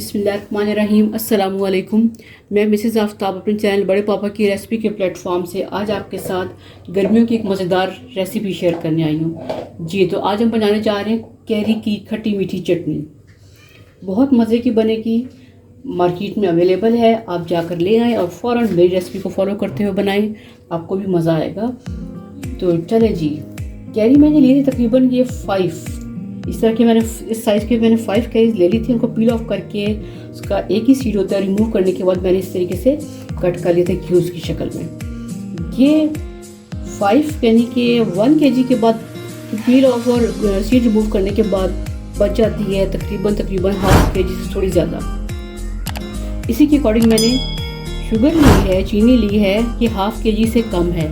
बिस्मिल्लाहिर्रहमानिर्रहीम अस्सलामुअलैकुम। मैं मिसेज़ आफ्ताब अपने चैनल बड़े पापा की रेसिपी के प्लेटफॉर्म से आज आपके साथ गर्मियों की एक मज़ेदार रेसिपी शेयर करने आई हूँ। जी तो आज हम बनाने जा रहे हैं कैरी की खट्टी मीठी चटनी। बहुत मज़े की बनेगी, मार्केट में अवेलेबल है, आप जाकर ले आएँ और फ़ौरन मेरी रेसिपी को फॉलो करते हुए बनाएँ, आपको भी मज़ा आएगा। तो चले जी, कैरी मैंने ली थी तकरीबन ये 5 इस तरह के, मैंने इस साइज़ के मैंने 5 कैरीज ले ली थी। उनको पील ऑफ करके उसका एक ही सीड होता है, रिमूव करने के बाद मैंने इस तरीके से कट कर लिए थे क्यूब्स की शक्ल में। ये 5 यानी कि 1 kg के बाद पील ऑफ और सीड रिमूव करने के बाद बच जाती है तकरीबन ½ kg से थोड़ी ज़्यादा। इसी के अकॉर्डिंग मैंने शुगर ली है, चीनी ली है, ये ½ kg से कम है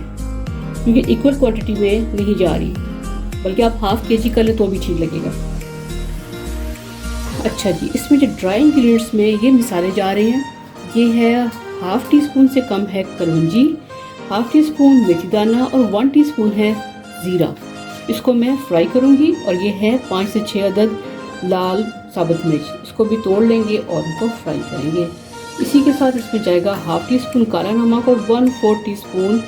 क्योंकि इक्वल क्वांटिटी में नहीं जा रही, बल्कि आप ½ kg कर ले तो भी ठीक लगेगा। अच्छा जी, इसमें जो ड्राई इंग्रेडिएंट्स में ये मिसाले जा रहे हैं, ये है ½ टीस्पून से कम है कलौंजी, ½ टीस्पून मेथी दाना और 1 टीस्पून है ज़ीरा। इसको मैं फ्राई करूँगी। और ये है 5 से 6 अदद लाल साबुत मिर्च, इसको भी तोड़ लेंगे और इनको फ्राई करेंगे। इसी के साथ इसमें जाएगा ½ टीस्पून काला नमक और 1/4 टीस्पून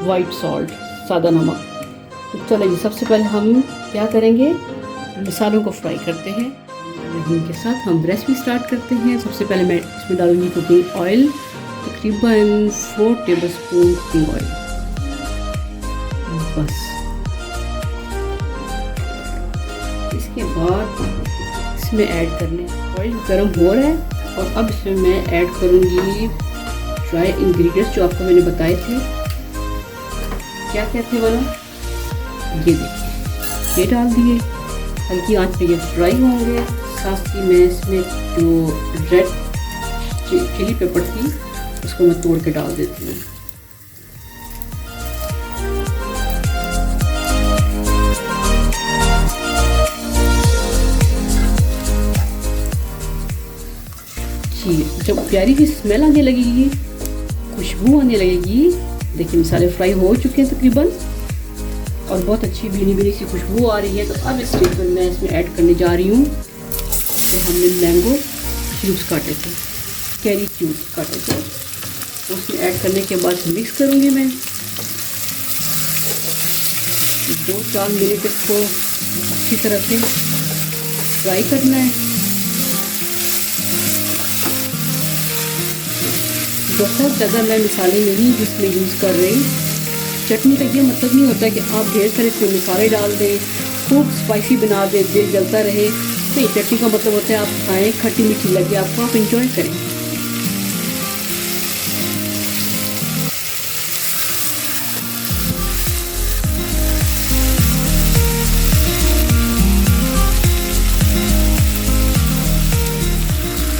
वाइट सॉल्ट, सादा नमक। तो चलो जी, सबसे पहले हम क्या करेंगे, मसालों को फ्राई करते हैं। इनके साथ हम रेसिपी स्टार्ट करते हैं। सबसे पहले मैं इसमें डालूंगी कुकिंग ऑयल, तकरीबन 4 टेबलस्पून कुकिंग ऑयल बस। इसके बाद इसमें ऐड करने, ऑयल गर्म हो रहा है और अब इसमें मैं ऐड करूंगी ड्राई इंग्रेडिएंट्स जो आपको मैंने बताए थे। क्या क्या थे वाला, ये देखिए, ये डाल दिए, हल्की आंच पे ये फ्राई होंगे। साथ ही मैं इसमें जो रेड चिली पेपर थी उसको मैं तोड़ के डाल देती हूँ। जी, जब प्यारी सी स्मेल आने लगेगी, खुशबू आने लगेगी, देखिए मसाले फ्राई हो चुके हैं तकरीबन और बहुत अच्छी भीनी भीनी सी खुशबू आ रही है। तो अब इस स्टेज पर मैं इसमें ऐड करने जा रही हूँ, तो हमने मैंगो क्यूब्स काटे थे, कैरी क्यूब्स काटे थे, उसमें ऐड करने के बाद मिक्स करूँगी मैं 2-4 मिनट इसको अच्छी तरह से फ्राई करना है। बहुत ज़्यादा मैं मसाले नहीं इसमें यूज़ कर रही। चटनी का ये मतलब नहीं होता है कि आप ढेर सारे इसमें मसाले डाल दें, खूब स्पाइसी बना दें, दिल जलता रहे। नहीं, चटनी का मतलब होता है आप खाएं, खट्टी मीठी लगे आपको, आप इंजॉय करें।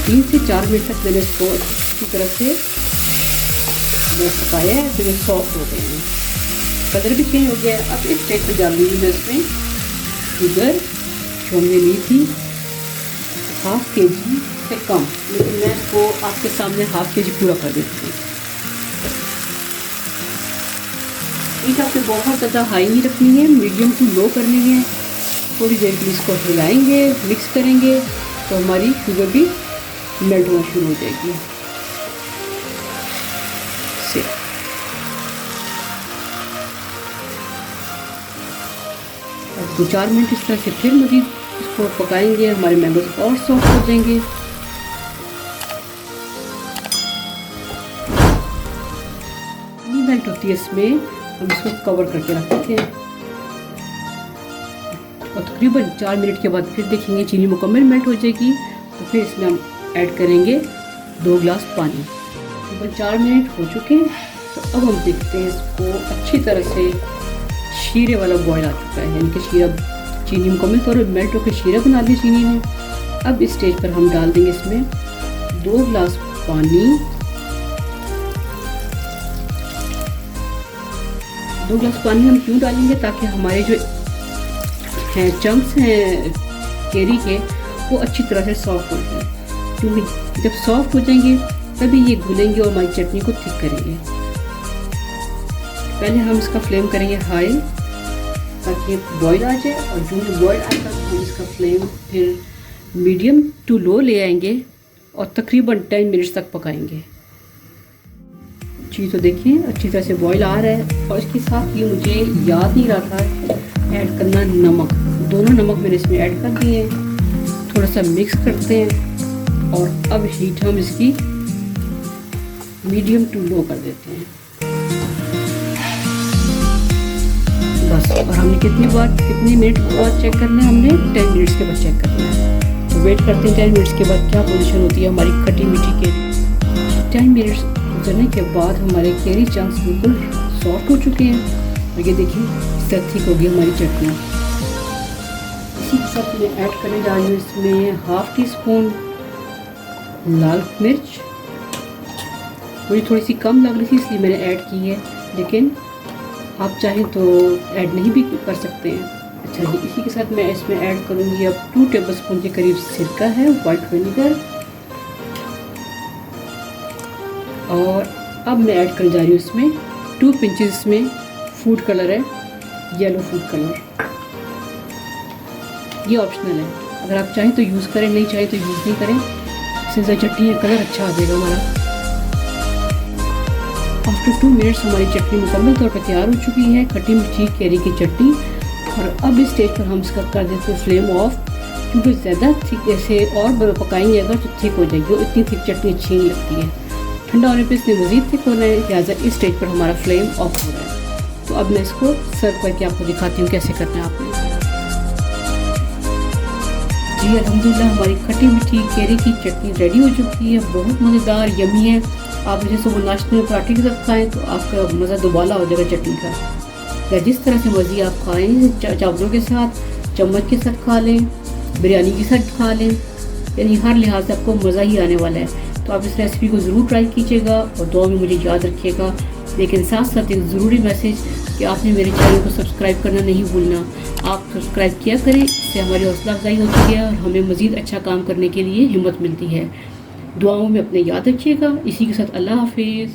तीन से 4 मिनट तक मैंने इसको अच्छी तरह से पकाया है, तो ये सॉफ्ट हो गए हैं, कलर भी चेंज हो गया है। अब इस स्टेज पर डाल दूँगी मैं इसमें शुगर जो हमने ली थी ½ kg से कम, लेकिन मैं इसको आपके सामने ½ kg पूरा कर देती हूँ। एक आपने बहुत ज़्यादा हाई नहीं रखनी है, मीडियम टू लो करनी है। थोड़ी देर के लिए इसको हिलाएंगे, मिक्स करेंगे तो हमारी शुगर भी मेल्ट होना शुरू हो जाएगी। अब 2-4 मिनट इस तरह से फिर मज़ीद इसको पकाएंगे, हमारे मैंगोज और सॉफ्ट हो जाएंगे। मेल्ट होती है इसमें, हम इसको कवर करके रखते हैं और तकरीबन 4 मिनट के बाद फिर देखेंगे चीनी मुकम्मल मेल्ट हो जाएगी। तो फिर इसमें हम ऐड करेंगे 2 गिलास पानी। तकरीबन 4 मिनट हो चुके हैं, तो अब हम देखते हैं इसको अच्छी तरह से शीरे वाला बॉयल आ चुका है, यानी कि शीरा, चीनी मुकम्मल तौर पर मेल्ट होकर शीरा बना दी चीनी ने। अब इस स्टेज पर हम डाल देंगे इसमें 2 गिलास पानी। 2 गिलास पानी हम क्यों डालेंगे, ताकि हमारे जो हैं चंक्स हैं कैरी के वो अच्छी तरह से सॉफ्ट हो जाए, क्योंकि जब सॉफ्ट हो जाएंगे तभी ये घुलेंगे और हमारी चटनी को थिक करेंगे। पहले हम इसका फ्लेम करेंगे हाई ताकि बॉयल आ जाए, और जो भी बॉयल आएगा तो हम इसका फ्लेम फिर मीडियम टू लो ले आएंगे और तकरीबन 10 मिनट्स तक पकाएंगे। जी तो देखिए अच्छी तरह से बॉईल आ रहा है। और इसके साथ ये मुझे याद नहीं रहा था ऐड करना नमक। दोनों नमक मैंने इसमें ऐड कर दिए हैं। थोड़ा सा मिक्स करते हैं और अब हीट हम इसकी मीडियम टू लो कर देते हैं बस। और हमने कितने मिनट के बाद चेक करना है? हमने 10 मिनट्स के बाद चेक करना है। तो वेट करते हैं 10 मिनट्स के बाद क्या पोजीशन होती है हमारी खट्टी मीठी केरी। 10 मिनट्स गुजरने के बाद हमारे केरी चंक्स बिल्कुल सॉफ्ट हो चुके हैं। और ये देखिए इससे थिक हो गई हमारी चटनी। इसी के साथ मैं ऐड करने जा रही हूँ इसमें हाफ टी स्पून लाल मिर्च। मुझे थोड़ी सी कम लग रही थी इसलिए मैंने ऐड की है, लेकिन आप चाहें तो ऐड नहीं भी कर सकते हैं। अच्छा जी, इसी के साथ मैं इसमें ऐड करूँगी अब 2 टेबलस्पून के करीब सिरका है, वाइट विनेगर। और अब मैं ऐड करने जा रही हूँ इसमें 2 पिंचेस में फूड कलर है, येलो फूड कलर। ये ऑप्शनल है, अगर आप चाहें तो यूज़ करें, नहीं चाहें तो यूज़ नहीं करें। इससे चटनी का कलर अच्छा आ जाएगा हमारा। आफ्टर 2 मिनट्स हमारी चटनी मुकम्मल तौर पर तैयार हो चुकी है, खट्टी मीठी केरी की चटनी। और अब इस स्टेज पर हम इसका कर देते हैं फ्लेम ऑफ, क्योंकि ज़्यादा थिक ऐसे और पकाएंगे अगर तो थिक हो जाएगी। और इतनी थिक चटनी अच्छी नहीं लगती है। ठंडा होने पे इसने मज़ीद थिक होना है, लिहाजा इस स्टेज पर हमारा फ्लेम ऑफ हो रहा है। तो अब मैं इसको सर्व करके आपको दिखाती हूँ कैसे करना है आपने। जी अल्हम्दुलिल्लाह हमारी खट्टी मीठी केरी की चटनी रेडी हो चुकी है। बहुत मज़ेदार यमी है। आप इसे सुबह नाश्ते में पराठे के साथ खाएँ तो आपका मज़ा दोबाला हो जाएगा चटनी का। या जिस तरह से मर्जी आप खाएँ, चावलों के साथ, चम्मच के साथ खा लें, बिरयानी के साथ खा लें, यानी हर लिहाज से आपको मज़ा ही आने वाला है। तो आप इस रेसिपी को ज़रूर ट्राई कीजिएगा और दुआ में मुझे याद रखिएगा। लेकिन साथ साथ एक ज़रूरी मैसेज कि आपने मेरे चैनल को सब्सक्राइब करना नहीं भूलना। आप सब्सक्राइब किया करें, इससे हमारी हौसला अफजाई होती है और हमें मज़ीद अच्छा काम करने के लिए हिम्मत मिलती है। दुआओं में अपने याद रखिएगा। इसी के साथ अल्लाह हाफिज़।